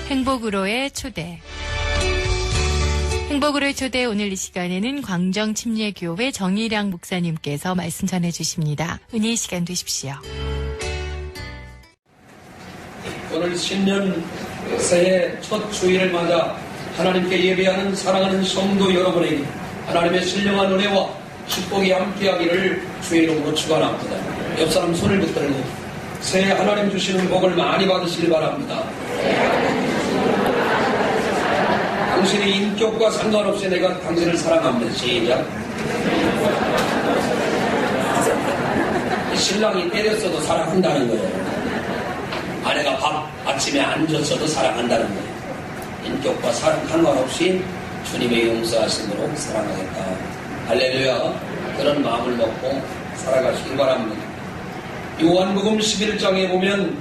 행복으로의 초대. 행복으로의 초대, 오늘 이 시간에는 광정침례교회 정일양 목사님께서 말씀 전해주십니다. 은혜의 시간 되십시오. 오늘 신년 새해 첫 주일을 맞아 하나님께 예배하는 사랑하는 성도 여러분에게 하나님의 신령한 은혜와 축복이 함께하기를 주의 이름으로 축원합니다. 옆 사람 손을 붙들고 새해 하나님 주시는 복을 많이 받으시길 바랍니다. 당신의 인격과 상관없이 내가 당신을 사랑합니다. 시작. 신랑이 때렸어도 사랑한다는 거예요. 아내가 아침에 안 줬어도 사랑한다는 거예요. 인격과 상관없이 주님의 용서하심으로 사랑하겠다. 할렐루야. 그런 마음을 먹고 살아가시길 바랍니다. 요한복음 11장에 보면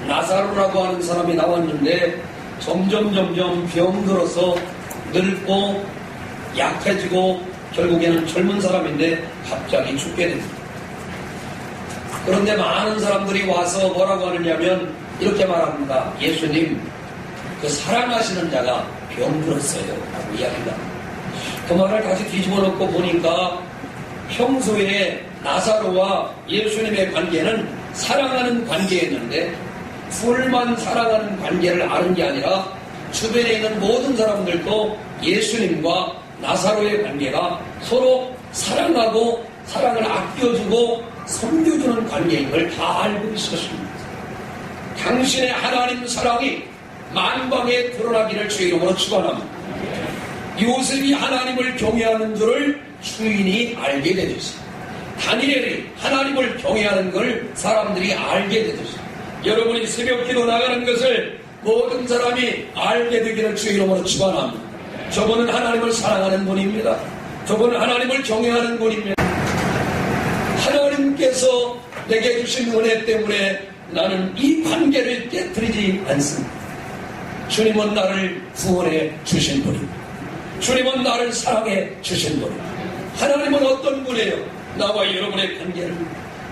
나사로라고 하는 사람이 나왔는데 점점 병들어서 늙고 약해지고 결국에는 젊은 사람인데 갑자기 죽게 됩니다. 그런데 많은 사람들이 와서 뭐라고 하느냐면 이렇게 말합니다. 예수님, 그 사랑하시는 자가 병들었어요 라고 이야기합니다. 그 말을 다시 뒤집어 놓고 보니까 평소에 나사로와 예수님의 관계는 사랑하는 관계였는데 둘만 사랑하는 관계를 아는 게 아니라 주변에 있는 모든 사람들도 예수님과 나사로의 관계가 서로 사랑하고 사랑을 아껴주고 섬겨주는 관계인 걸 다 알고 있었습니다. 당신의 하나님 사랑이 만방에 드러나기를 주의 이름으로 축원합니다. 요셉이 하나님을 경외하는 줄을 주인이 알게 되었습니다. 다니엘이 하나님을 경외하는 걸 사람들이 알게 되었습니다. 여러분이 새벽기도 나가는 것을 모든 사람이 알게 되기를 주의 이름으로 축원합니다. 저분은 하나님을 사랑하는 분입니다. 저분은 하나님을 경외하는 분입니다. 하나님께서 내게 주신 은혜 때문에 나는 이 관계를 깨뜨리지 않습니다. 주님은 나를 구원해 주신 분입니다. 주님은 나를 사랑해 주신 분입니다. 하나님은 어떤 분이에요? 나와 여러분의 관계를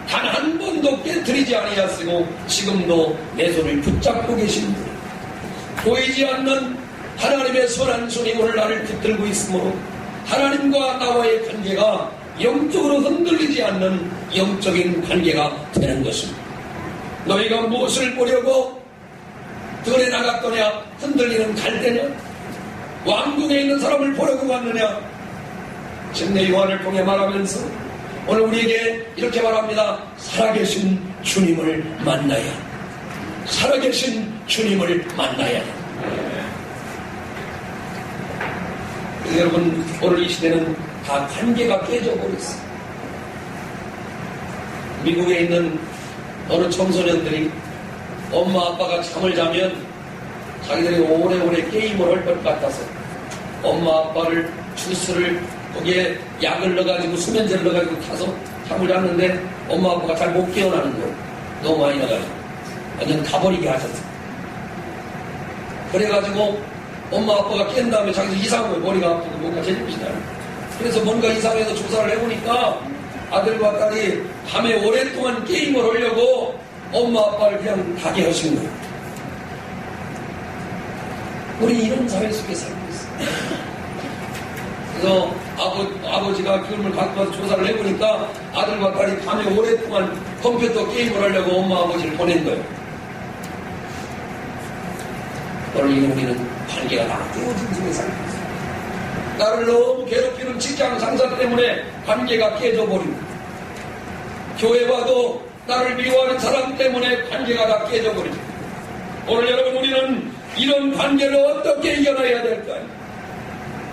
단 한 번도 깨뜨리지 아니하시고 지금도 내 손을 붙잡고 계신 분, 보이지 않는 하나님의 선한 손이 오늘 나를 붙들고 있으므로 하나님과 나와의 관계가 영적으로 흔들리지 않는 영적인 관계가 되는 것입니다. 너희가 무엇을 보려고 들에 나갔더냐? 흔들리는 갈대냐? 왕궁에 있는 사람을 보려고 갔느냐? 침례 요한을 통해 말하면서 오늘 우리에게 이렇게 말합니다. 살아계신 주님을 만나야, 살아계신 주님을 만나야. 여러분, 오늘 이 시대는 다 관계가 깨져버렸어요. 미국에 있는 어느 청소년들이 엄마 아빠가 잠을 자면 자기들이 오래오래 게임을 할 것 같아서 엄마 아빠를 주스를 거기에 약을 넣어가지고 수면제를 넣어가지고 타서 잠을 잤는데 엄마 아빠가 잘 못 깨어나는 거예요. 너무 많이 넣어가지고 완전 가버리게 하셨어요. 그래가지고 엄마 아빠가 깬 다음에 자기도 이상한 거예요. 머리가 아프고 뭔가 제정신이. 그래서 뭔가 이상해서 조사를 해보니까 아들과 딸이 밤에 오랫동안 게임을 하려고 엄마 아빠를 그냥 가게 하신 거예요. 우리 이런 사회 속에 살고 있어요. 그래서 아버지가 기름을 갖고 와서 조사를 해보니까 아들과 딸이 밤에 오랫동안 컴퓨터 게임을 하려고 엄마 아버지를 보낸 거예요. 오늘 우리는 관계가 다 깨어진 속에 살고 있어요. 나를 너무 괴롭히는 직장 상사 때문에 관계가 깨져버리고, 교회 와도 나를 미워하는 사람 때문에 관계가 다 깨져버리고, 오늘 여러분 우리는 이런 관계를 어떻게 이겨내야 될까요?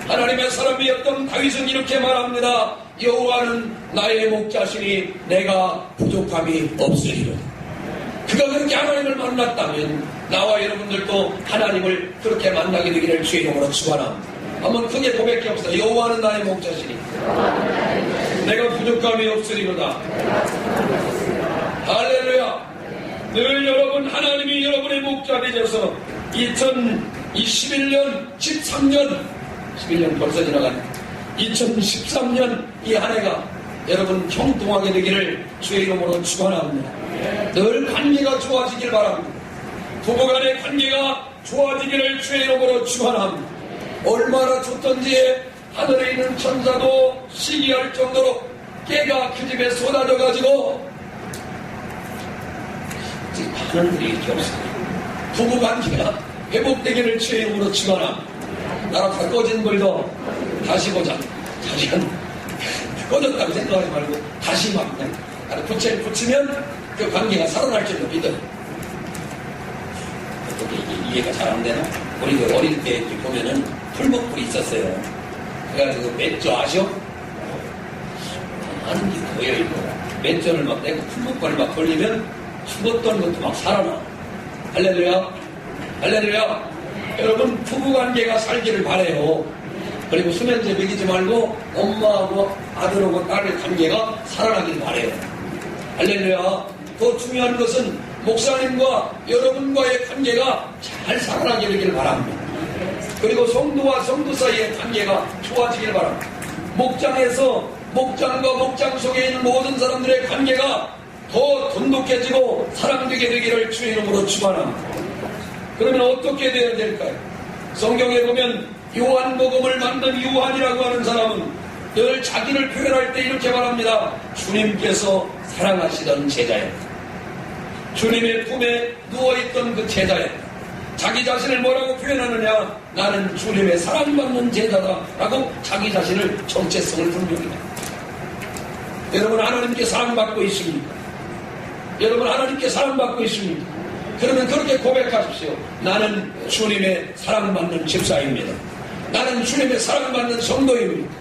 하나님의 사람이었던 다윗은 이렇게 말합니다. 여호와는 나의 목자시니 내가 부족함이 없으리로다. 그가 그렇게 하나님을 만났다면 나와 여러분들도 하나님을 그렇게 만나게 되기를 주의 이름으로 축원합니다. 한번 크게 고백해 봅시다. 여호와는 나의 목자시니 내가 부족함이 없으리로다. 할렐루야. 늘 여러분, 하나님이 여러분의 목자 되셔서 2021년 11년 벌써 지나간 2013년 이 한 해가 여러분 형통하게 되기를 주의 이름으로 축원합니다. 늘 관계가 좋아지길 바랍니다. 부부간의 관계가 좋아지기를 주의 이름으로 축원합니다. 얼마나 좋던지 하늘에 있는 천사도 시기할 정도로 깨가 그 집에 쏟아져가지고 많은 일이 이렇게 없습니다. 부부관계가 회복되기를 주의 이름으로 축원합니다. 나랑 꺼진 불도 다시 보자. 자식은 꺼졌다고 생각하지 말고 다시 막 그냥 부채를 붙이면 그 관계가 살아날 줄로 믿어요. 어떻게 이해가 잘 안 되나? 우리 그 어릴 때 이렇게 보면은 풀목불이 있었어요. 그래가지고 맷저 아시오? 아는 게 보여요, 이거. 맷저를 막 내고 풀목불을 막 돌리면 죽었던 것도 막 살아나. 할렐루야. 할렐루야. 여러분, 부부관계가 살기를 바래요. 그리고 수면제 먹이지 말고 엄마하고 아들하고 딸의 관계가 살아나길 바래요. 할렐루야. 더 중요한 것은 목사님과 여러분과의 관계가 잘 살아나기를 바랍니다. 그리고 성도와 성도 사이의 관계가 좋아지길 바랍니다. 목장에서 목장과 목장 속에 있는 모든 사람들의 관계가 더 돈독해지고 사랑되게 되기를 주의 이름으로 축원합니다. 그러면 어떻게 되어야 될까요? 성경에 보면 요한복음을 만든 요한이라고 하는 사람은 늘 자기를 표현할 때 이렇게 말합니다. 주님께서 사랑하시던 제자였다. 주님의 품에 누워있던 그 제자였다. 자기 자신을 뭐라고 표현하느냐? 나는 주님의 사랑받는 제자다 라고 자기 자신을 정체성을 분명히 합니다. 여러분, 하나님께 사랑받고 있습니까? 여러분, 하나님께 사랑받고 있습니까? 그러면 그렇게 고백하십시오. 나는 주님의 사랑받는 집사입니다. 나는 주님의 사랑받는 성도입니다.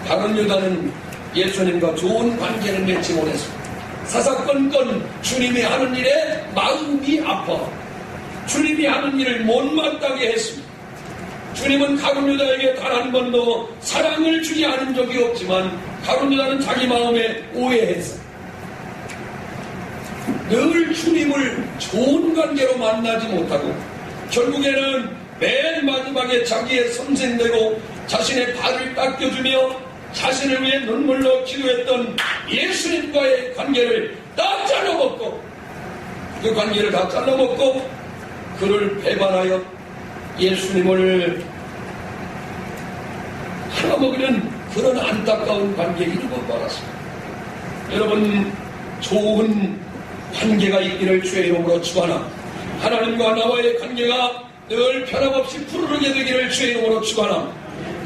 다른 유다는 예수님과 좋은 관계를 맺지 못했습니다. 사사건건 주님이 하는 일에 마음이 아파 주님이 하는 일을 못마땅해 했습니다. 주님은 가룟 유다에게 단 한 번도 사랑을 주지 않은 적이 없지만 가룟 유다는 자기 마음에 오해했어요. 늘 주님을 좋은 관계로 만나지 못하고 결국에는 맨 마지막에 자기의 선생되고 자신의 발을 닦여주며 자신을 위해 눈물로 기도했던 예수님과의 관계를 다 잘라먹고 그 관계를 다 잘라먹고 그를 배반하여 예수님을 팔아먹으는 그런 안타까운 관계에 이르고 말았습니다. 여러분, 좋은 관계가 있기를 주의 이름으로 축원합니다. 하나님과 나와의 관계가 늘 변함없이 푸르르게 되기를 주의 이름으로 축원합니다.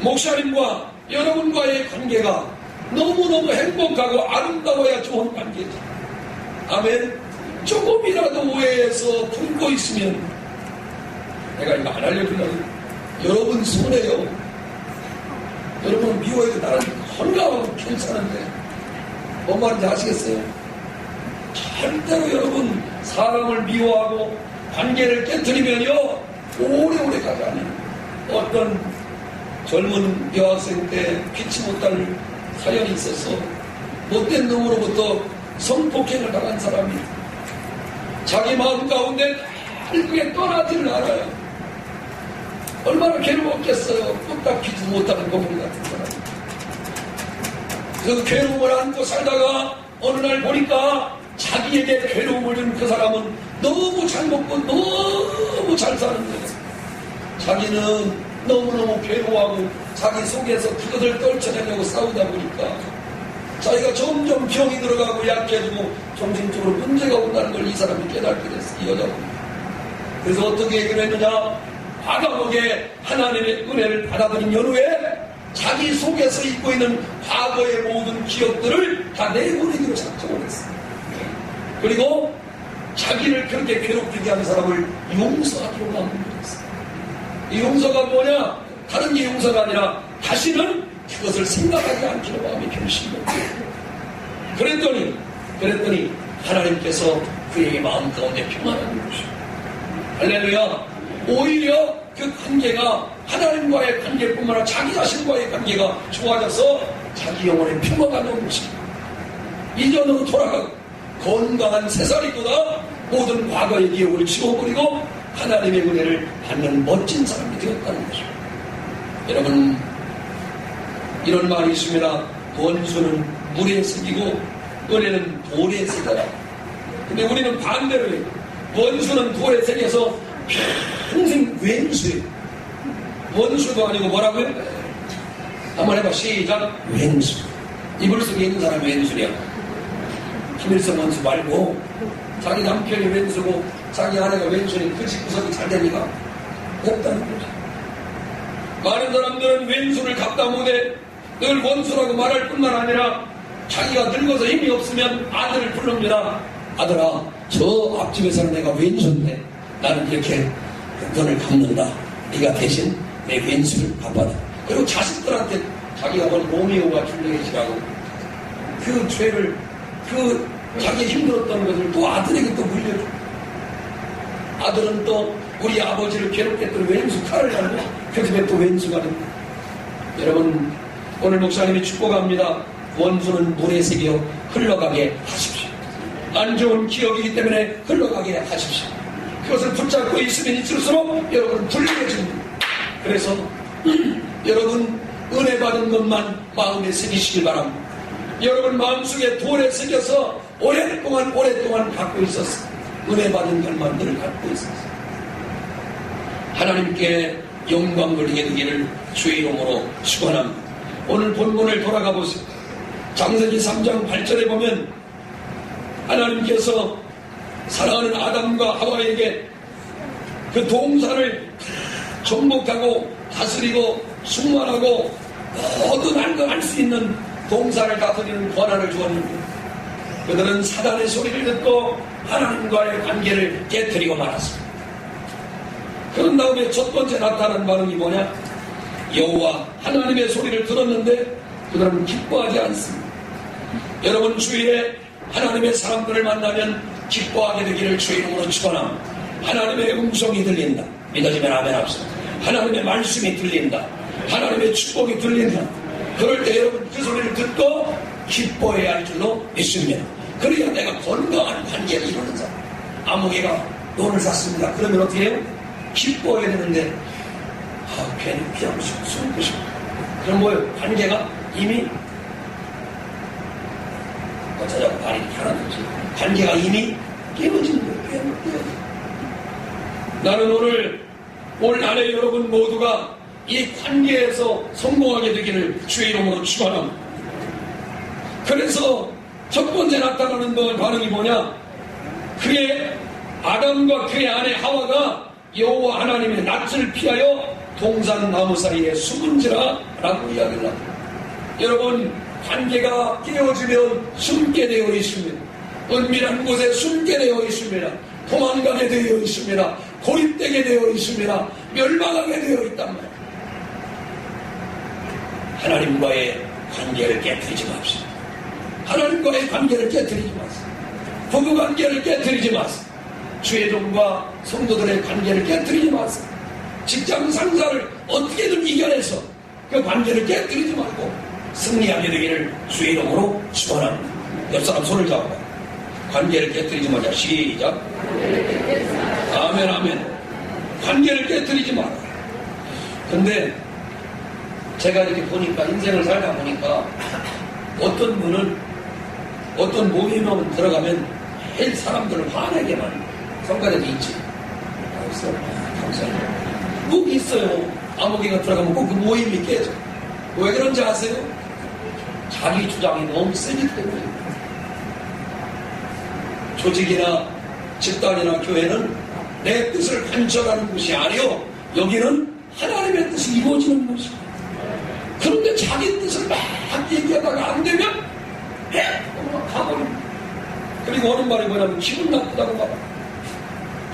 목사님과 여러분과의 관계가 너무너무 행복하고 아름다워야 좋은 관계죠. 아멘. 조금이라도 오해해서 품고 있으면 내가 이거 안 알려주려고 여러분 손해요. 여러분 미워해도 나는 건강하고 괜찮은데 뭔 말인지 아시겠어요? 절대로 여러분 사람을 미워하고 관계를 깨뜨리면요 오래오래 가지 않아요. 어떤 젊은 여학생 때 피치 못할 사연이 있어서 못된 놈으로부터 성폭행을 당한 사람이 자기 마음 가운데 결국에 떠나지를 않아요. 얼마나 괴로웠겠어요. 뚝딱히지 못하는 고문 같은 사람. 그 괴로움을 안고 살다가 어느 날 보니까 자기에게 괴로움을 준 그 사람은 너무 잘 먹고 너무 잘 사는 거예요. 자기는 너무너무 괴로워하고 자기 속에서 그것을 떨쳐내려고 싸우다 보니까 자기가 점점 병이 들어가고 약해지고 정신적으로 문제가 온다는 걸 이 사람이 깨닫게 됐어. 이 여자분. 그래서 어떻게 얘기를 했느냐? 과감하게 하나님의 은혜를 받아들인 연후에 자기 속에서 잊고 있는 과거의 모든 기억들을 다 내보내기로 작정을 했어요. 그리고 자기를 그렇게 괴롭히게 하는 사람을 용서하기로 마음먹었어요. 이 용서가 뭐냐? 다른 게 용서가 아니라 다시는 그것을 생각하지 않기로 마음이 결심했어요. 그랬더니 하나님께서 그의 마음 가운데 평안을 주시고 할렐루야. 오히려 그 관계가 하나님과의 관계뿐만 아니라 자기 자신과의 관계가 좋아져서 자기 영혼의 평화가 넘칩니다. 이전으로 돌아가고 건강한 새살이보다 모든 과거의 기억을 지워버리고 하나님의 은혜를 받는 멋진 사람이 되었다는 것입니다. 여러분, 이런 말이 있습니다. 원수는 물에 새기고 은혜는 돌에 새겨라. 근데 우리는 반대로 해요. 원수는 돌에 새겨서 평생 왼수예요. 원수도 아니고 뭐라고요? 한번 해봐. 시작. 왼수. 이불 속에 있는 사람이 왼수냐? 김일성 원수 말고 자기 남편이 왼수고 자기 아내가 왼수니 그 집구석이 잘 되니까 없다는 거죠. 많은 사람들은 왼수를 갖다 못해 늘 원수라고 말할 뿐만 아니라 자기가 늙어서 힘이 없으면 아들을 부릅니다. 아들아, 저 앞집에 사는 애가 왼수인데 나는 이렇게 너를 갚는다. 네가 대신 내 왼수를 갚아라. 그리고 자식들한테 자기가 뭔 로미오가 줄리엣이라고 그 죄를, 그 자기 힘들었던 것을 또 아들에게 또 물려줘. 아들은 또 우리 아버지를 괴롭게 했던 왼수 칼을 달고 그 집에 또 왼수가 됩니다. 여러분, 오늘 목사님이 축복합니다. 원수는 물에 새겨 흘러가게 하십시오. 안 좋은 기억이기 때문에 흘러가게 하십시오. 그것을 붙잡고 있으면 있을수록 여러분 불리해집니다. 그래서 여러분 은혜 받은 것만 마음에 새기시길 바랍니다. 여러분 마음속에 돌에 새겨서 오랫동안 갖고 있었어요. 은혜 받은 것만 늘 갖고 있었어요. 하나님께 영광 돌리게 되기를 주의 이름으로 축원합니다. 오늘 본문을 돌아가 보세요. 창세기 3장 8절에 보면 하나님께서 사랑하는 아담과 하와에게 그 동산을 정복하고 다스리고 충만하고 모든 걸 할 수 있는 동산을 다스리는 권한을 주었는데 그들은 사단의 소리를 듣고 하나님과의 관계를 깨뜨리고 말았습니다. 그런 다음에 첫 번째 나타난 반응이 뭐냐? 여호와 하나님의 소리를 들었는데 그들은 기뻐하지 않습니다. 여러분 주위에 하나님의 사람들을 만나면 기뻐하게 되기를 주의 이름으로 축원합니다. 하나님의 음성이 들린다. 믿어지면 아멘 합시다. 하나님의 말씀이 들린다. 하나님의 축복이 들린다. 그럴 때 여러분 그 소리를 듣고 기뻐해야 할 줄로 믿습니다. 그래야 내가 건강한 관계를 이루는 사람. 아무개가 돈을 샀습니다. 그러면 어떻게 해요? 기뻐해야 되는데 괜히 피하고 싶고 숨고 싶고 그럼 뭐예요? 관계가 이미 어쩌자고 말이 이렇게 하나든지 관계가 이미 깨어지는 거예요. 나는 오늘 올 안에 여러분 모두가 이 관계에서 성공하게 되기를 주의 이름으로 축원합니다. 그래서 첫 번째 나타나는 반응이 뭐냐? 그의 아담과 그의 아내 하와가 여호와 하나님의 낯을 피하여 동산 나무 사이에 숨은지라 라고 이야기를 합니다. 여러분 관계가 깨어지면 숨게 되어 있습니다. 은밀한 곳에 숨게 되어 있습니다. 도망가게 되어 있습니다. 고립되게 되어 있습니다. 멸망하게 되어 있단 말이에요. 하나님과의 관계를 깨뜨리지 맙시다. 하나님과의 관계를 깨뜨리지 마세요. 부부 관계를 깨뜨리지 마세요. 주의 종과 성도들의 관계를 깨뜨리지 마세요. 직장 상사를 어떻게든 이겨내서 그 관계를 깨뜨리지 말고 승리하게 되기를 주의 이름으로 축원합니다. 옆 사람 손을 잡고 관계를 깨뜨리지 마자. 시작. 아멘 아멘. 관계를 깨뜨리지 마라. 근데 제가 이렇게 보니까 인생을 살다 보니까 어떤 분은 어떤 모임에 들어가면 헬 사람들을 화내게만 성가대도 있지. 알았어? 감사해요. 꼭 있어요. 아무개가 들어가면 꼭 그 모임이 깨져. 왜 그런지 아세요? 자기 주장이 너무 세기 때문에. 조직이나 집단이나 교회는 내 뜻을 관철하는 곳이 아니요. 여기는 하나님의 뜻이 이루어지는 곳이야. 그런데 자기 뜻을 막 얘기하다가 안 되면 가버립니다. 그리고 어느 말이 뭐냐면 기분 나쁘다고 말합니다.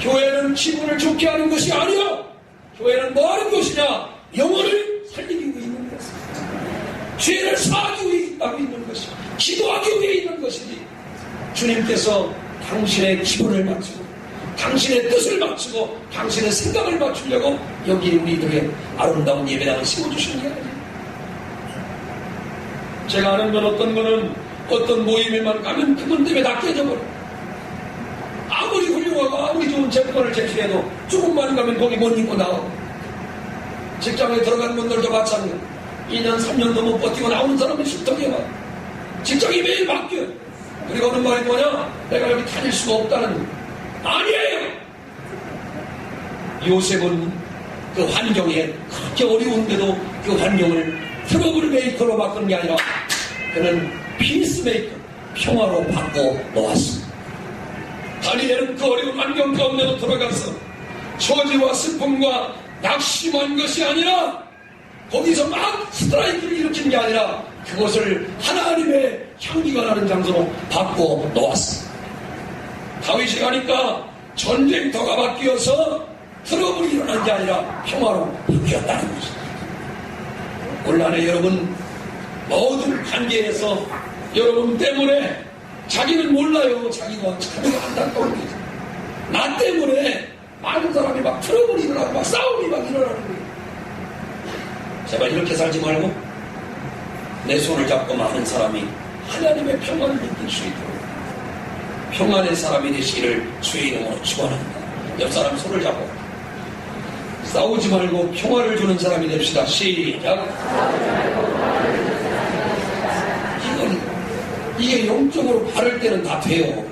교회는 기분을 좋게 하는 것이 아니요. 교회는 뭐 하는 것이냐? 영혼을 살리기 위해 있는 것입니다. 죄를 사하기 위해 있는 것이 기도하기 위해 있는 것이지. 주님께서 당신의 기분을 맞추고 당신의 뜻을 맞추고 당신의 생각을 맞추려고 여기 우리들의 아름다운 예배당을 세워주시는 게 아니에요. 제가 아는 건 어떤 거는 어떤 모임에만 가면 그분 때문에 다 깨져버려. 아무리 훌륭하고 아무리 좋은 재판을 제출해도 조금만 가면 거기 못 입고 나오고. 직장에 들어간 분들도 마찬가지야. 2년 3년도 못 버티고 나오는 사람이 수덕해 봐. 직장이 매일 바뀌어요. 그리고 어느 말이 뭐냐? 내가 여기 다닐 수가 없다는 아니에요. 요셉은 그 환경에 그렇게 어려운데도 그 환경을 트러블 메이커로 바꾸는 게 아니라 그는 피스메이커, 평화로 바꿔 놓았습니다. 다니엘은 그 어려운 환경 가운데로 들어가서 처지와 슬픔과 낙심한 것이 아니라 거기서 막 스트라이크를 일으킨 게 아니라 그것을 하나님의 향기가 나는 장소로 바꿔 놓았습니다. 다윗이 가니까 전쟁터가 바뀌어서 트러블이 일어난 게 아니라 평화로 바뀌었다는 것입니다. 온란에 여러분 모든 관계에서 여러분 때문에 자기는 몰라요. 자기가 참 안타까운 거죠. 나 때문에 많은 사람이 막 트러블이 일어나고 막 싸움이 막 일어나는 거예요. 제발 이렇게 살지 말고 내 손을 잡고 많은 사람이 하나님의 평안을 느낄 수 있도록 평안의 사람이 되시기를 주의 이름으로 축원합니다. 옆 사람 손을 잡고 싸우지 말고 평화를 주는 사람이 됩시다. 시작. 이게 영적으로 바를 때는 다 돼요.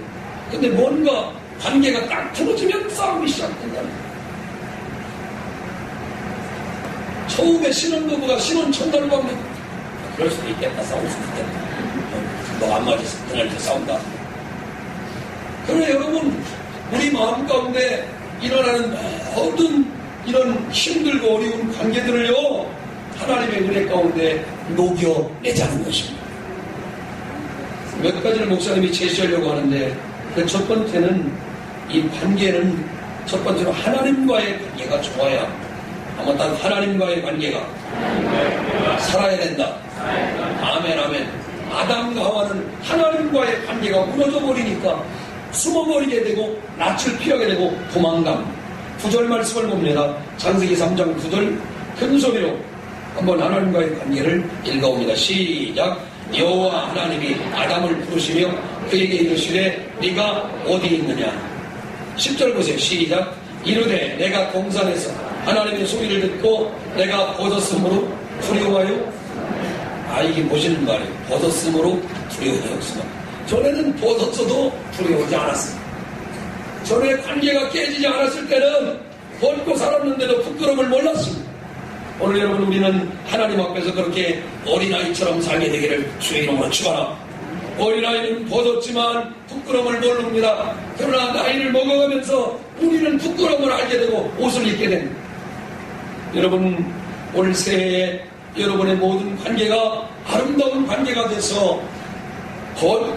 근데 뭔가 관계가 딱 틀어지면 싸움이 시작된다. 처음에 신혼부부가 신혼 첫날 밤에 그럴 수도 있겠다. 싸울 수도 있겠다. 너 안 맞았어. 그날부터 싸운다. 그러나 여러분 우리 마음 가운데 일어나는 모든 이런 힘들고 어려운 관계들을요 하나님의 은혜 가운데 녹여내자는 것입니다. 몇 가지를 목사님이 제시하려고 하는데 그 첫 번째는 이 관계는 첫 번째로 하나님과의 관계가 좋아야 아마 단 하나님과의 관계가 살아야 된다. 아멘 아멘. 아담과 하와는 하나님과의 관계가 무너져 버리니까 숨어버리게 되고 낯을 피하게 되고 도망감. 9절 말씀을 봅니다. 창세기 3장 9절 큰 소리로 한번 하나님과의 관계를 읽어옵니다. 시작. 여호와 하나님이 아담을 부르시며 그에게 이르시되 네가 어디 있느냐. 10절 보세요. 시작. 이르되 내가 동산에서 하나님의 소리를 듣고 내가 벗었으므로 두려워하여. 이게 보시는 말이에요. 벗었으므로 두려워하였으나 전에는 벗었어도 두려워하지 않았습니다. 전에 관계가 깨지지 않았을 때는 벗고 살았는데도 부끄러움을 몰랐습니다. 오늘 여러분 우리는 하나님 앞에서 그렇게 어린아이처럼 살게 되기를 주의 이름으로 축원합니다. 어린아이는 벗었지만 부끄러움을 모릅니다. 그러나 나이를 먹어가면서 우리는 부끄러움을 알게 되고 옷을 입게 됩니다. 여러분 올 새해에 여러분의 모든 관계가 아름다운 관계가 돼서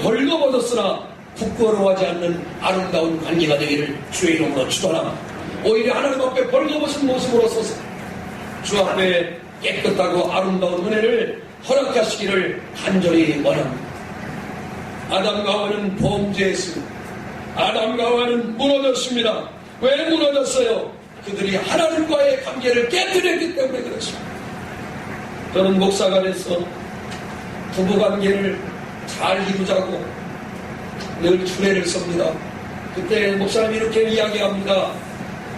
벌거벗었으나 부끄러워하지 않는 아름다운 관계가 되기를 주의 이름으로 축원합니다. 오히려 하나님 앞에 벌거벗은 모습으로 서서 주 앞에 깨끗하고 아름다운 은혜를 허락하시기를 간절히 원합니다. 아담과 하와는 범죄했습니다. 아담과 하와는 무너졌습니다. 왜 무너졌어요? 그들이 하나님과의 관계를 깨뜨렸기 때문에 그렇습니다. 저는 목사가 돼서 부부관계를 잘 이루자고 늘 주례를 섭니다. 그때 목사님이 이렇게 이야기합니다.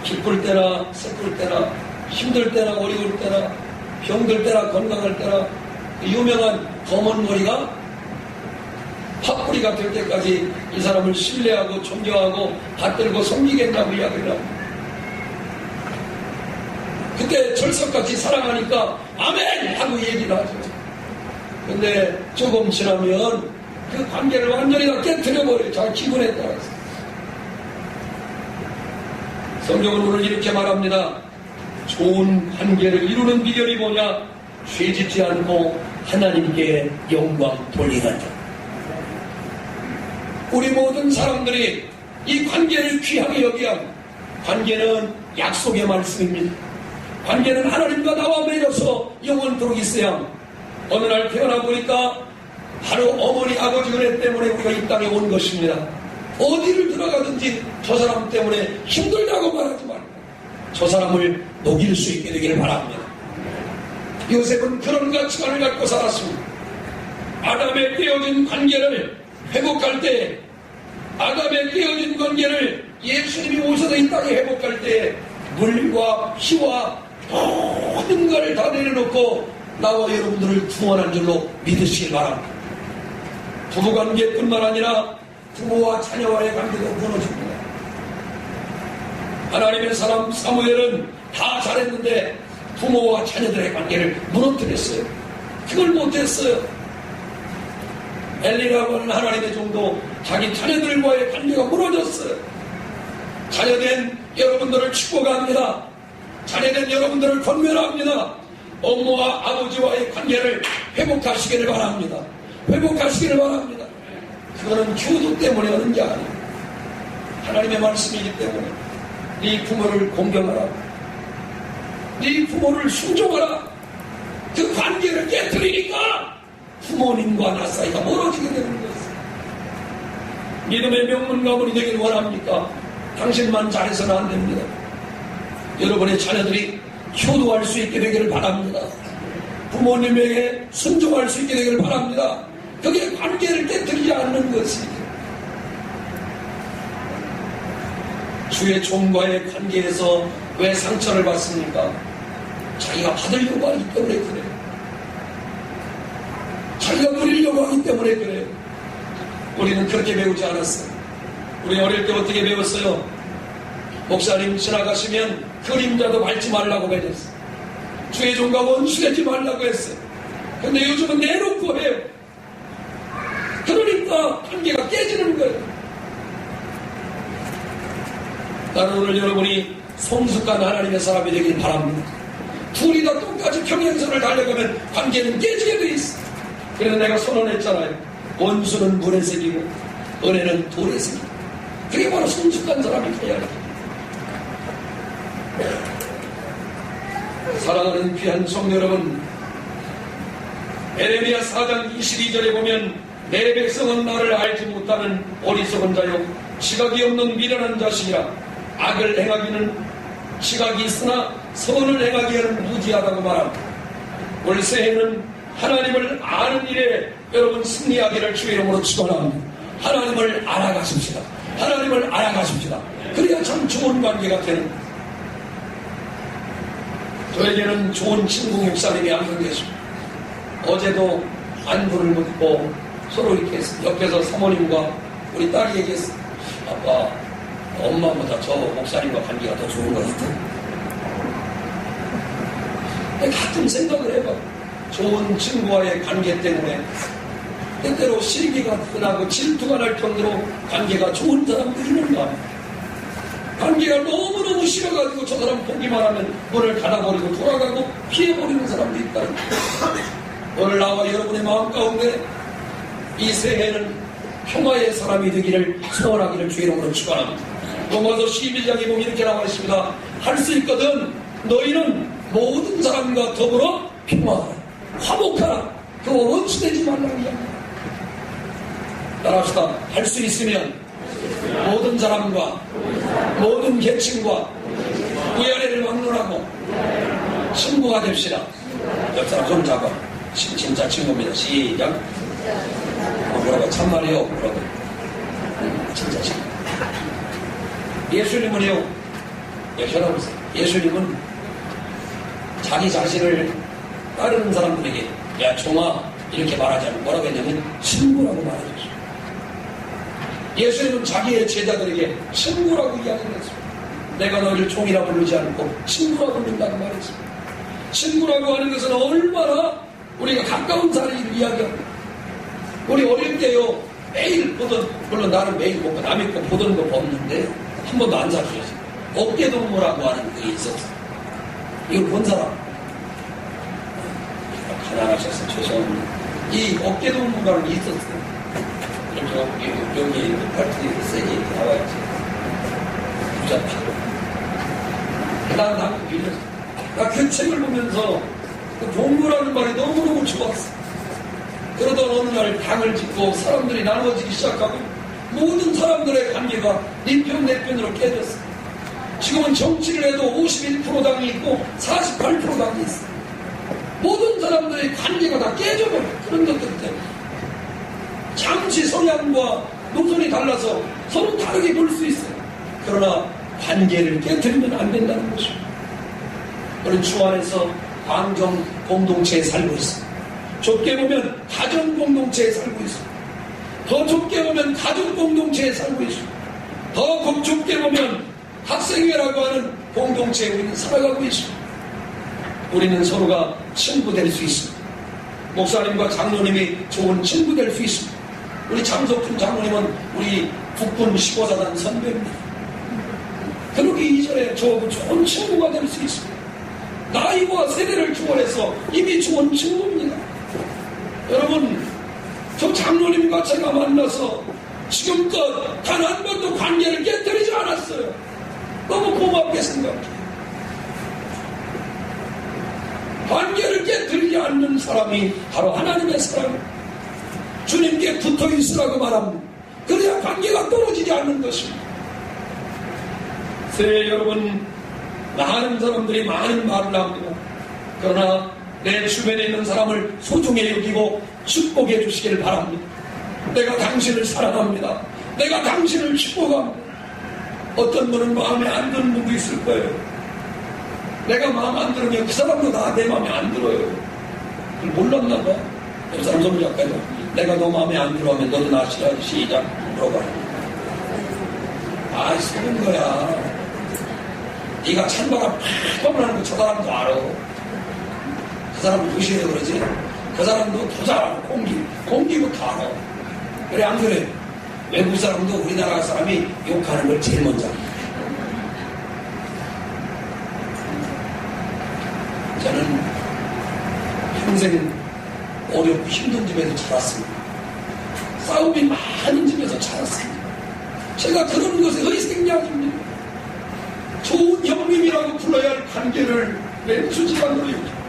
기쁠 때나 슬플 때나 힘들 때나 어려울 때나 병들 때나 건강할 때나 유명한 검은 머리가 팥뿌리가 될 때까지 이 사람을 신뢰하고 존경하고 받들고 섬기겠다고 이야기를 합니다. 그때 철석같이 사랑하니까 아멘! 하고 얘기를 하죠. 근데 조금 지나면 그 관계를 완전히 다 깨뜨려버려요. 자기 기분에 따라서. 성경은 오늘 이렇게 말합니다. 좋은 관계를 이루는 비결이 뭐냐? 죄짓지 않고 하나님께 영광 돌리는 것. 우리 모든 사람들이 이 관계를 귀하게 여기야. 관계는 약속의 말씀입니다. 관계는 하나님과 나와 맺어서 영원토록 있어야. 어느 날 태어나 보니까 바로 어머니 아버지 은혜 때문에 우리가 이 땅에 온 것입니다. 어디를 들어가든지 저 사람 때문에 힘들다고 말하지 말고 저 사람을 녹일 수 있게 되기를 바랍니다. 요셉은 그런 가치관을 갖고 살았습니다. 아담의 깨어진 관계를 회복할 때, 아담의 깨어진 관계를 예수님이 오셔서 이 땅에 회복할 때 물과 피와 모든 걸 다 내려놓고 나와 여러분들을 구원한 줄로 믿으시길 바랍니다. 부부관계뿐만 아니라 부모와 자녀와의 관계도 무너집니다. 하나님의 사람 사무엘은 다 잘했는데 부모와 자녀들의 관계를 무너뜨렸어요. 그걸 못했어요. 엘리라고 하는 하나님의 종도 자기 자녀들과의 관계가 무너졌어요. 자녀된 여러분들을 축복합니다. 자녀된 여러분들을 권면합니다. 엄마와 아버지와의 관계를 회복하시기를 바랍니다. 회복하시기를 바랍니다. 그거는 교도 때문에 하는 게 아니에요. 하나님의 말씀이기 때문에 네 부모를 공경하라. 네 부모를 순종하라. 그 관계를 깨뜨리니까 부모님과 나 사이가 멀어지게 되는 것입니다. 믿음의 명문가문이 되길 원합니까? 당신만 잘해서는 안 됩니다. 여러분의 자녀들이 효도할 수 있게 되기를 바랍니다. 부모님에게 순종할 수 있게 되기를 바랍니다. 그게 관계를 깨뜨리지 않는 것입니다. 주의 종과의 관계에서 왜 상처를 받습니까? 자기가 받으려고 하기 때문에 그래요. 자기가 누리려고 하기 때문에 그래요. 우리는 그렇게 배우지 않았어요. 우리 어릴 때 어떻게 배웠어요? 목사님 지나가시면 그림자도 밟지 말라고 배웠어요. 주의 종과 원수되지 말라고 했어요. 근데 요즘은 내놓고 해요. 그러니까 관계가 깨지는 거예요. 나는 오늘 여러분이 성숙한 하나님의 사람이 되길 바랍니다. 둘이 다 똑같이 평행선을 달려가면 관계는 깨지게 돼 있어. 그래서 내가 선언했잖아요. 원수는 물의 색이고 은혜는 돌의 색이고. 그게 바로 성숙한 사람이 돼야 돼. 사랑하는 귀한 성도 여러분, 에레미야 4장 22절에 보면 내 백성은 나를 알지 못하는 어리석은 자요 지각이 없는 미련한 자식이라. 악을 행하기는 지각이 있으나 선을 행하기에는 무지하다고 말합니다. 올 새해는 하나님을 아는 일에 여러분 승리하기를 주의 이름으로 축원합니다. 하나님을 알아가십시다. 하나님을 알아가십시다. 그래야 참 좋은 관계가 되는. 저에게는 좋은 친구 목사님이 한 분 계십니다. 어제도 안부를 묻고 서로 이렇게 옆에서 사모님과 우리 딸이 얘기했어요. 아빠, 엄마보다 저 목사님과 관계가 더 좋은 것 같아. 가끔 생각을 해봐. 좋은 친구와의 관계 때문에 때때로 시기가 나고 질투가 날 정도로 관계가 좋은 사람도 있는가. 관계가 너무너무 싫어가지고 저 사람 보기만 하면 문을 닫아버리고 돌아가고 피해버리는 사람도 있다. 오늘 나와 여러분의 마음 가운데 이 새해는 평화의 사람이 되기를 소원하기를 주의 이름으로 축원합니다. 로마서 12장에 보면 이렇게 나와 있습니다. 할 수 있거든 너희는 모든 사람과 더불어 평화하라. 화목하라. 그 원수되지 말라는 이야기입니다. 따라합시다. 할 수 있으면 모든 사람과 모든 계층과 위아래를 막론하고 친구가 됩시다. 옆 사람 손 잡아. 진짜 친구입니다. 시작. 뭐라고 참말이요. 뭐라고. 진짜 친구. 예수님은요. 여셔나보세요. 예수님은 자기 자신을 따르는 사람들에게 야 종아 이렇게 말하지 않고 뭐라고 했냐면 친구라고 말해줬어요. 예수님은 자기의 제자들에게 친구라고 이야기했어요. 내가 너희를 종이라 부르지 않고 친구라고 부른다고 말했어요. 친구라고 하는 것은 얼마나 우리가 가까운 사이를 이야기합니다. 우리 어릴 때요 매일 보던, 물론 나는 매일 못 봐. 남의 거 보던 거 없는데 한 번도 안 사주셨어요. 어깨동무라고 하는 그게 있었어요. 이걸 본 사람 가난하셔서 죄송합니다. 이 어깨동무라는 게 있었어요. 여기 팔뚝이 세게 나와야지. 부잡히고. 나는 밀렸어. 나 그 책을 보면서 그 동무라는 말이 너무너무 좋았어. 그러던 어느 날 당을 짓고 사람들이 나눠지기 시작하고 모든 사람들의 관계가 네 편 내 편으로 깨졌어. 지금은 정치를 해도 51% 당이 있고 48% 당이 있어. 모든 사람들의 관계가 다 깨져버려. 그런 것들 때문에. 잠시 성향과 노선이 달라서 서로 다르게 볼 수 있어요. 그러나 관계를 깨뜨리면 안 된다는 것입니다. 우리는 주 안에서 광정 공동체에 살고 있어. 좁게 보면 가정 공동체에 살고 있어. 더 좁게 보면 가족 공동체에 살고 있어. 더 좁게 보면 학생회라고 하는 공동체에 우리는 살아가고 있습니다. 우리는 서로가 친구 될 수 있습니다. 목사님과 장로님이 좋은 친구 될 수 있습니다. 우리 장석준 장로님은 우리 국군 15사단 선배입니다. 그러기 이전에 저하고 좋은 친구가 될 수 있습니다. 나이와 세대를 초월해서 이미 좋은 친구입니다. 여러분, 저 장로님과 제가 만나서 지금껏 단 한 번도 관계를 깨뜨리지 않았어요. 너무 고맙게 생각해요. 관계를 깨뜨리지 않는 사람이 바로 하나님의 사람입니다. 주님께 붙어 있으라고 말합니다. 그래야 관계가 떨어지지 않는 것입니다. 새해 여러분, 많은 사람들이 많은 말을 합니다. 그러나 내 주변에 있는 사람을 소중히 여기고 축복해 주시길 바랍니다. 내가 당신을 사랑합니다. 내가 당신을 축복합니다. 어떤 분은 마음에 안 드는 분도 있을 거예요. 내가 마음 안 들으면 그 사람도 내 마음에 안 들어요. 그걸 몰랐나 봐. 그 사람 소리 작가도 내가 너 마음에 안 들어 하면 너도 나 싫어. 시작 물어봐. 아, 속은 거야. 네가 찬바람 팍 하는 거 저 사람도 알아. 그 사람 무시해 그러지. 그 사람도 더 잘 알아. 공기부터 알아. 그래 안 그래? 외국 사람도 우리나라 사람이 욕하는 걸 제일 먼저 알아. 저는 평생 어렵고 힘든 집에서 자랐습니다. 싸움이 많은 집에서 자랐습니다. 제가 그런 것에 의생양입니다. 좋은 형님이라고 불러야 할 관계를 왼수지간으로 이루죠.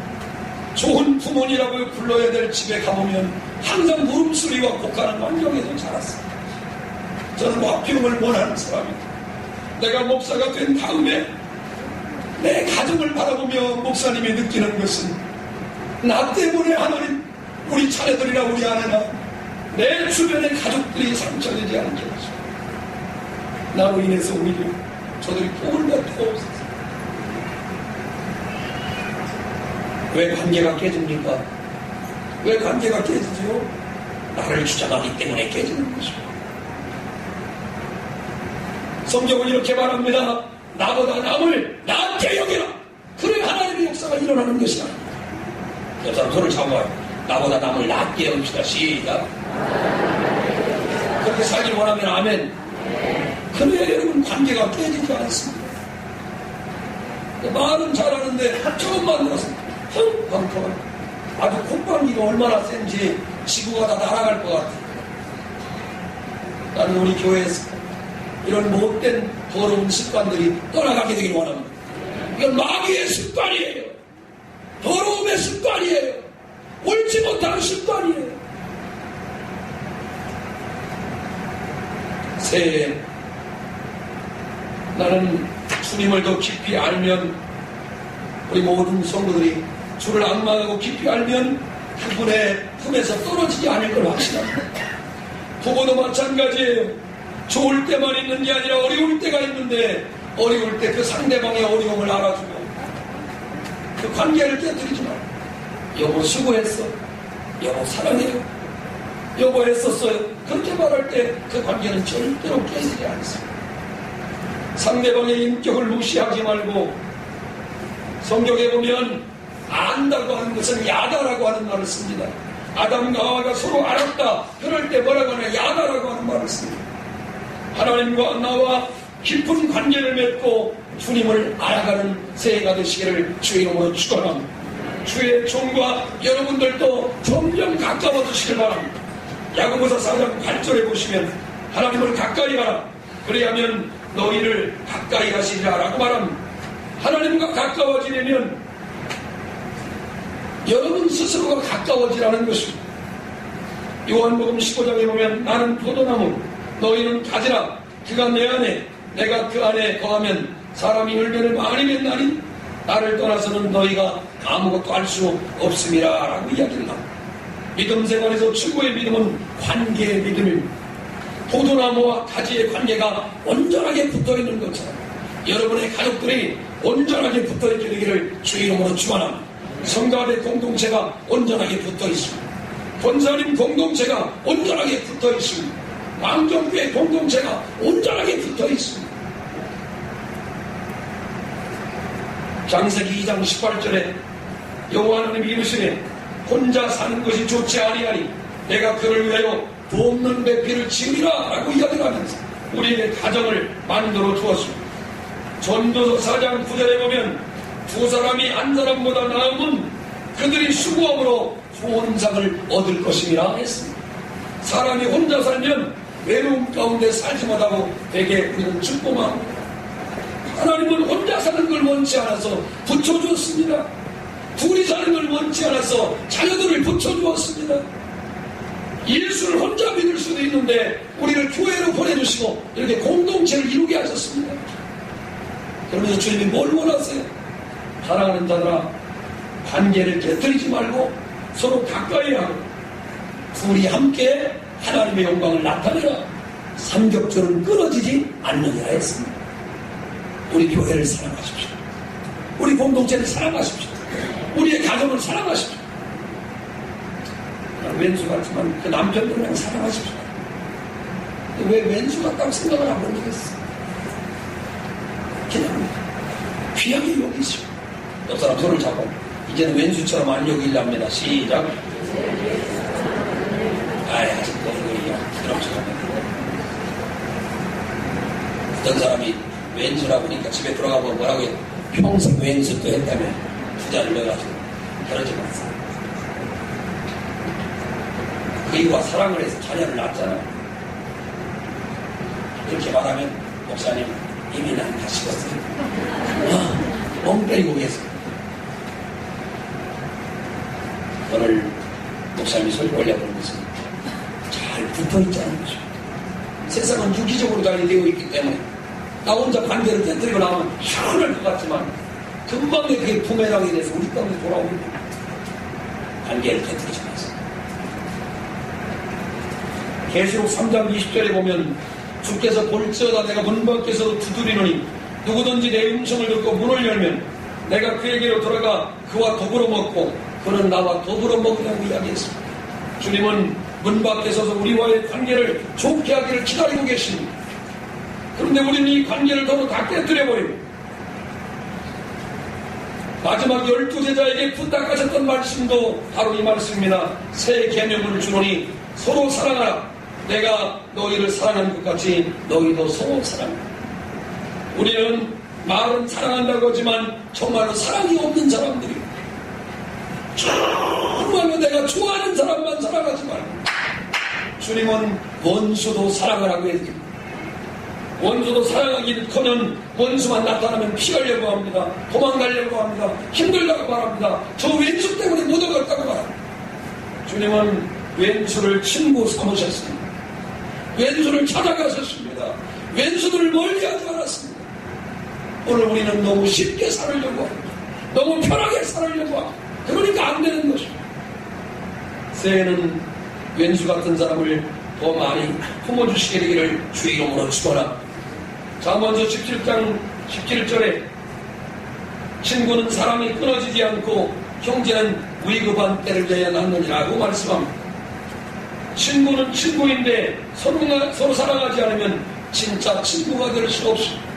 좋은 부모님이라고 불러야 될 집에 가보면 항상 물음소리와 곡하는 환경에서 자랐습니다. 저는 와평을 원하는 사람입니다. 내가 목사가 된 다음에 내 가정을 바라보며 목사님이 느끼는 것은 나 때문에 하나님, 우리 자녀들이나 우리 아내나 내 주변의 가족들이 상처되지 않게 하시고 나로 인해서 오히려 저들이 복을 받고 없어서. 왜 관계가 깨집니까? 왜 관계가 깨지죠? 나를 주장하기 때문에 깨지는 것입니다. 성경은 이렇게 말합니다. 나보다 남을 나한테 여기라. 그래 하나님의 역사가 일어나는 것이 아닙니다. 옆 사람 손을 잡아요. 나보다 남을 낮게 여깁시다. 시작. 그렇게 살길 원하면 아멘. 그래야 여러분 관계가 깨지지 않습니다. 말은 잘하는데 처음 만들어서 펑펑펑 아주 콧방귀가 얼마나 센지 지구가 다 날아갈 것 같아요. 나는 우리 교회에서 이런 못된 더러운 습관들이 떠나가게 되길 원합니다. 이건 마귀의 습관이에요. 더러움의 습관이에요. 옳지 못한 습관이에요. 새해 나는 주님을 더 깊이 알면, 우리 모든 성도들이 주를 악망하고 깊이 알면 그분의 품에서 떨어지지 않을 걸 확신합니다. 부모도 마찬가지예요. 좋을 때만 있는 게 아니라 어려울 때가 있는데 어려울 때 그 상대방의 어려움을 알아주고 그 관계를 깨뜨리지 마. 여보 수고했어. 여보 사랑해요. 여보 애썼어요. 그렇게 말할 때 그 관계는 절대로 깨지지 않습니다. 상대방의 인격을 무시하지 말고, 성경에 보면 안다고 하는 것은 야다라고 하는 말을 씁니다. 아담과 하와가 서로 알았다. 그럴 때 뭐라고 하냐? 야다라고 하는 말을 씁니다. 하나님과 나와 깊은 관계를 맺고 주님을 알아가는 새해가 되시기를 주의 이름으로 축원합니다. 주의 종과 여러분들도 점점 가까워지시길 바랍니다. 야고보서 4장 8절에 보시면 하나님을 가까이 가라. 그래야면 너희를 가까이 가시리라 라고 말합니다. 하나님과 가까워지려면 여러분 스스로가 가까워지라는 것입니다. 요한복음 15장에 보면 나는 포도나무 너희는 가지라. 그가 내 안에 내가 그 안에 거하면 사람이 열매를 많이 맺나니 나를 떠나서는 너희가 아무것도 할 수 없음이라 라고 이야기를 합니다. 믿음 생활에서 최고의 믿음은 관계의 믿음입니다. 포도나무와 가지의 관계가 온전하게 붙어있는 것처럼 여러분의 가족들이 온전하게 붙어있게 되기를 주의 이름으로 축원합니다. 성가대 공동체가 온전하게 붙어있습니다. 권사님 공동체가 온전하게 붙어있습니다. 왕정교회 공동체가 온전하게 붙어있습니다. 창세기 2장 18절에 여호와 하나님이 이르시되 혼자 사는 것이 좋지 아니하니 내가 그를 위하여 돕는 배필을 지으리라 라고 이야기를 하면서 우리에게 가정을 만들어 주었습니다. 전도서 4장 9절에 보면 두 사람이 한 사람보다 나음은 그들이 수고함으로 좋은 상을 얻을 것임이라 했습니다. 사람이 혼자 살면 외로움 가운데 살지 못하고 되게 우리는 죽고만 하나님은 혼자 사는 걸 원치 않아서 붙여주었습니다. 둘이 사는 걸 원치 않아서 자녀들을 붙여주었습니다. 예수를 혼자 믿을 수도 있는데 우리를 교회로 보내주시고 이렇게 공동체를 이루게 하셨습니다. 그러면서 주님이 뭘 원하세요? 사랑하는 자들아, 관계를 깨뜨리지 말고 서로 가까이 하고 둘이 함께 하나님의 영광을 나타내라. 삼겹살은 끊어지지 않느니라 했습니다. 우리 교회를 사랑하십시오. 우리 공동체를 사랑하십시오. 우리의 가정을 사랑하십시오. 왼수 같지만 그 남편도 그냥 사랑하십시오. 왜 왼수 같다고 생각을 안 모르겠어. 그냥 귀하게 여기시오. 옆 사람 손을 잡고 이제는 왼수처럼 안 여기려합니다. 시작. 아이 아직도 이거야. 부끄럽지만 어떤 사람이 왼수라고 하니까 집에 들어가면 뭐라고 해. 평생 왼수 또 했다며 부자를 넣어가지고 그러지 마세요. 그이와 사랑을 해서 자녀를 낳았잖아. 이렇게 말하면 목사님 이미 난 다 식었어요. 멍 때리고 계세요. 오늘 목사님이 소리 올려보는 것은 잘 붙어있자는 것이죠. 세상은 유기적으로 잘 되어 있기 때문에 나 혼자 관계를 깨뜨리고 나면 시원할 것 같지만 금방에 그게 부메랑이 돼서 우리 가운데 돌아옵니다. 관계를 깨뜨리지 마세요. 계시록 3장 20절에 보면 주께서 볼지어다 내가 문 밖에서 두드리노니 누구든지 내 음성을 듣고 문을 열면 내가 그에게로 돌아가 그와 더불어 먹고 그는 나와 더불어 먹으라고 이야기했습니다. 주님은 문 밖에 서서 우리와의 관계를 좋게 하기를 기다리고 계십니다. 그런데 우리는 이 관계를 너무 다 깨뜨려버리고 마지막 12제자에게 부탁하셨던 말씀도 바로 이 말씀입니다. 새 계명을 주노니 서로 사랑하라. 내가 너희를 사랑한 것 같이 너희도 서로 사랑하라. 우리는 말은 사랑한다고 하지만 정말로 사랑이 없는 사람들이에요. 정말로 내가 좋아하는 사람만 사랑하지 말고 주님은 원수도 사랑하라고 해드립니다. 원수도 사랑하기는커녕 원수만 나타나면 피하려고 합니다. 도망가려고 합니다. 힘들다고 말합니다. 저 왼수 때문에 못 얻었다고 말합니다. 주님은 왼수를 친구 삼으셨습니다. 왼수를 찾아가셨습니다. 왼수들을 멀리하지 않았습니다. 오늘 우리는 너무 쉽게 살으려고 합니다. 너무 편하게 살으려고 합니다. 그러니까 안 되는 것입니다. 새해는 왼수 같은 사람을 더 많이 품어주시게 되기를 주의 이름으로 축원합니다. 자, 먼저 17장 17절에 친구는 사람이 끊어지지 않고 형제는 위급한 때를 내야 낳느니라고 말씀합니다. 친구는 친구인데 서로 사랑하지 않으면 진짜 친구가 될 수 없습니다.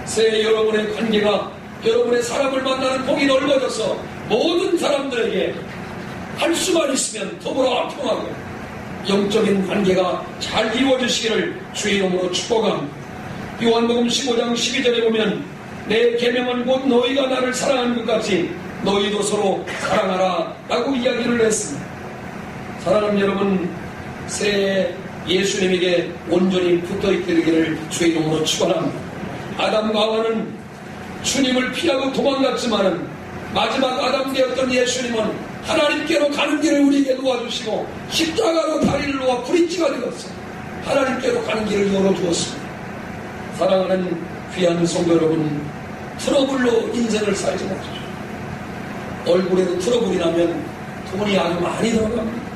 새해 여러분의 관계가 여러분의 사람을 만나는 폭이 넓어져서 모든 사람들에게 할 수만 있으면 더불어 평하고 영적인 관계가 잘 이루어지시기를 주의 이름으로 축복합니다. 요한복음 15장 12절에 보면 내 계명은 곧 너희가 나를 사랑하는 것 같이 너희도 서로 사랑하라 라고 이야기를 했습니다. 사랑하는 여러분, 새해 예수님에게 온전히 붙어있게 되기를 주의 이름으로 축원합니다. 아담과 하와는 주님을 피하고 도망갔지만은 마지막 아담 되었던 예수님은 하나님께로 가는 길을 우리에게 놓아주시고 십자가로 다리를 놓아 브릿지가 되었어요. 하나님께로 가는 길을 열어주었습니다. 사랑하는 귀한 성도 여러분, 트러블로 인생을 살지 마십시오. 얼굴에도 트러블이 나면 돈이 아주 많이 들어갑니다.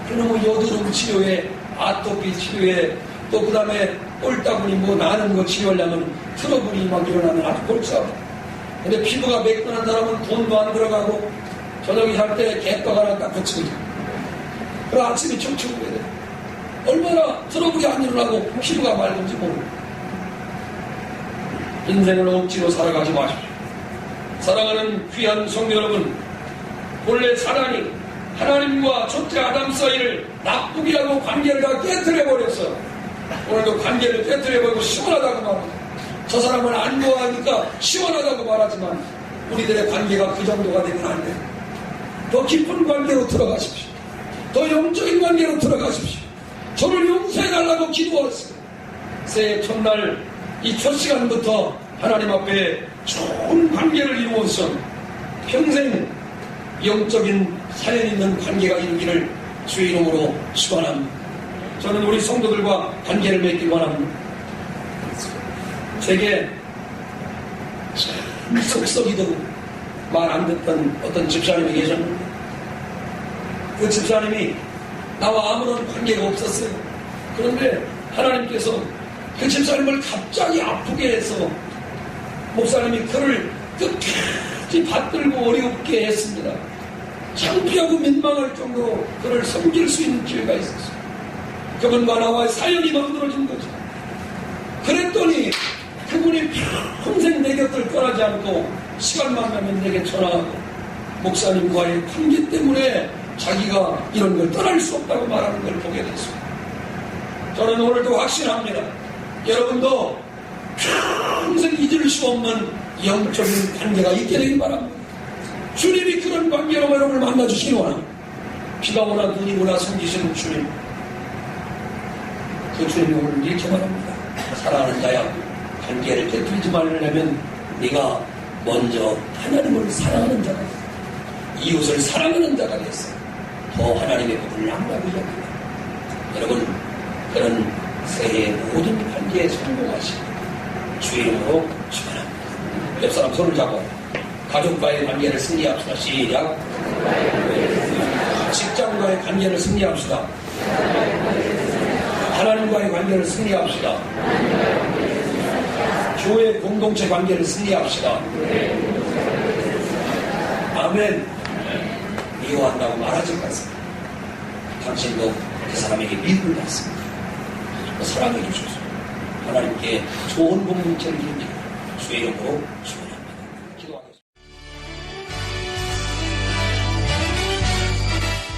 그놈의 여드름 치료에, 아토피 치료에, 또 그 다음에 꼴따분이 뭐 나는 거 치료하려면 트러블이 막 일어나면 아주 골치 아파. 근데 피부가 매끈한 사람은 돈도 안 들어가고 저녁에 잘 때 개떡 하나 딱 붙이고 그럼 아침에 춤추고 그래야 돼. 얼마나 트러블이 안 일어나고 피부가 맑은지 모르고. 인생을 억지로 살아가지 마십시오. 사랑하는 귀한 성도 여러분, 본래 사단이 하나님과 첫째 아담 사이를 나쁘게 하고 관계를 다 깨뜨려버렸어. 오늘도 관계를 깨뜨려버리고 시원하다고 말하고, 저 사람은 안 좋아하니까 시원하다고 말하지만 우리들의 관계가 그 정도가 되면 안 돼. 더 깊은 관계로 들어가십시오. 더 영적인 관계로 들어가십시오. 저를 용서해달라고 기도했어요. 새해 첫날 이 첫 시간부터 하나님 앞에 좋은 관계를 이루어서 평생 영적인 사연 있는 관계가 이루기를 주의 이름으로 축원합니다. 저는 우리 성도들과 관계를 맺길 원합니다. 제게 참 속썩이도 말 안 듣던 어떤 집사님이 계셨는데, 그 집사님이 나와 아무런 관계가 없었어요. 그런데 하나님께서 그 집사님을 갑자기 아프게 해서 목사님이 그를 끝까지 받들고 어렵게 했습니다. 창피하고 민망할 정도로 그를 섬길 수 있는 기회가 있었어요. 그분과 나와의 사연이 만들어진 거죠. 그랬더니 그분이 평생 내 곁을 떠나지 않고 시간만 나면 내게 전화하고 목사님과의 관계 때문에 자기가 이런 걸 떠날 수 없다고 말하는 걸 보게 됐습니다. 저는 오늘도 확신합니다. 여러분도 평생 잊을 수 없는 영적인 관계가 있게 되길 바랍니다. 주님이 그런 관계로 여러분을 만나주시기 원합니다. 비가 오나 눈이 오나 섬기시는 주님, 그 주님이 오늘 이렇게 말합니다. 사랑하는 자야, 관계를 깨뜨리지 말려면 네가 먼저 하나님을 사랑하는 자가 됐어. 이웃을 사랑하는 자가 됐어. 더 하나님의 법을 남라고 이야기합니다. 여러분, 그런 새해의 모든 관계에 성공하시고 주의 이름으로 축원합니다. 옆 사람 손을 잡고 가족과의 관계를 승리합시다. 시작. 직장과의 관계를 승리합시다. 하나님과의 관계를 승리합시다. 교회 공동체 관계를 승리합시다. 아멘. 미워한다고 말하지 마세요. 당신도 그 사람에게 미움을 받습니다. 사랑해 주셔서 하나님께 좋은 공동체를 이루기 주의 이름으로 축원합니다. 기도하겠습니다.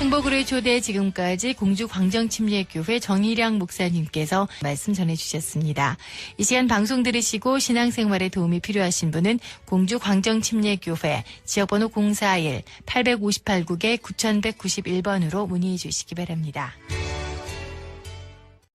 행복으로의 초대, 지금까지 공주 광정침례교회 정일양 목사님께서 말씀 전해주셨습니다. 이 시간 방송 들으시고 신앙생활에 도움이 필요하신 분은 공주 광정침례교회 지역번호 041-858국에 9191번으로 문의해 주시기 바랍니다.